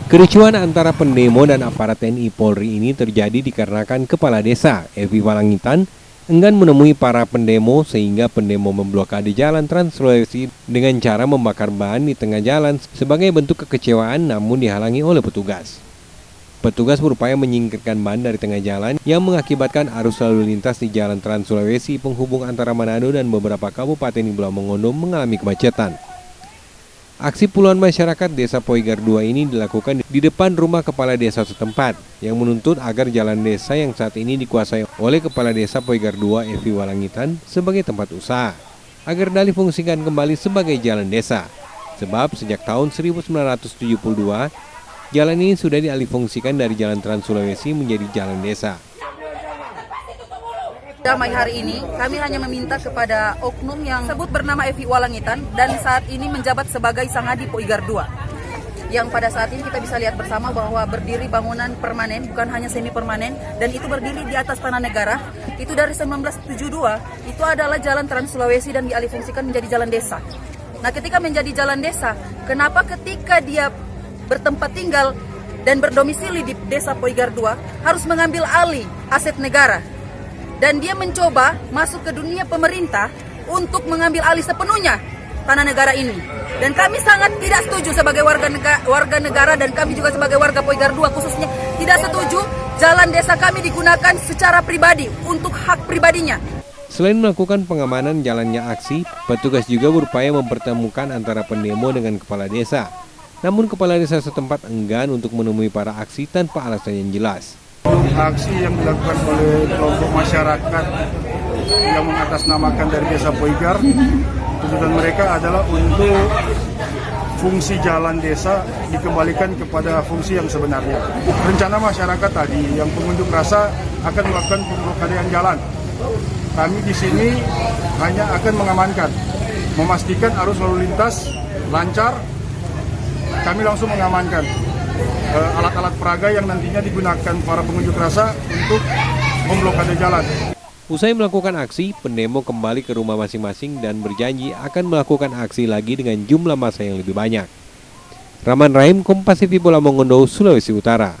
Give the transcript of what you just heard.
Kericuhan antara pendemo dan aparat TNI Polri ini terjadi dikarenakan Kepala Desa, Evi Walangitan, enggan menemui para pendemo sehingga pendemo memblokade jalan Trans Sulawesi dengan cara membakar ban di tengah jalan sebagai bentuk kekecewaan namun dihalangi oleh petugas. Petugas berupaya menyingkirkan ban dari tengah jalan yang mengakibatkan arus lalu lintas di jalan Trans Sulawesi penghubung antara Manado dan beberapa kabupaten di Pulau Mongondo mengalami kemacetan. Aksi puluhan masyarakat Desa Poigar 2 ini dilakukan di depan rumah kepala desa setempat yang menuntut agar jalan desa yang saat ini dikuasai oleh Kepala Desa Poigar 2 Evi Walangitan sebagai tempat usaha agar difungsikan kembali sebagai jalan desa. Sebab sejak tahun 1972 jalan ini sudah dialihfungsikan dari jalan Trans Sulawesi menjadi jalan desa. Damai hari ini, kami hanya meminta kepada oknum yang sebut bernama Evi Walangitan dan saat ini menjabat sebagai Sangadi Poigar 2. Yang pada saat ini kita bisa lihat bersama bahwa berdiri bangunan permanen, bukan hanya semi permanen, dan itu berdiri di atas tanah negara. Itu dari 1972, itu adalah jalan Trans Sulawesi dan dialihfungsikan menjadi jalan desa. Nah, ketika menjadi jalan desa, kenapa ketika dia bertempat tinggal dan berdomisili di Desa Poigar 2 harus mengambil alih aset negara? Dan dia mencoba masuk ke dunia pemerintah untuk mengambil alih sepenuhnya tanah negara ini. Dan kami sangat tidak setuju sebagai warga negara dan kami juga sebagai warga Poigar 2 khususnya tidak setuju jalan desa kami digunakan secara pribadi untuk hak pribadinya. Selain melakukan pengamanan jalannya aksi, petugas juga berupaya mempertemukan antara pendemo dengan kepala desa. Namun kepala desa setempat enggan untuk menemui para aksi tanpa alasan yang jelas. Aksi yang dilakukan oleh kelompok masyarakat yang mengatasnamakan dari Desa Poigar, tuntutan mereka adalah untuk fungsi jalan desa dikembalikan kepada fungsi yang sebenarnya. Rencana masyarakat tadi yang pengunjuk rasa akan melakukan pemblokadean jalan. Kami di sini hanya akan mengamankan, memastikan arus lalu lintas lancar. Kami langsung mengamankan alat-alat peraga yang nantinya digunakan para pengunjuk rasa untuk memblokade jalan. Usai melakukan aksi, pendemo kembali ke rumah masing-masing dan berjanji akan melakukan aksi lagi dengan jumlah massa yang lebih banyak. Rahman Rahim, Kompas TV Pulau Mongondo, Sulawesi Utara.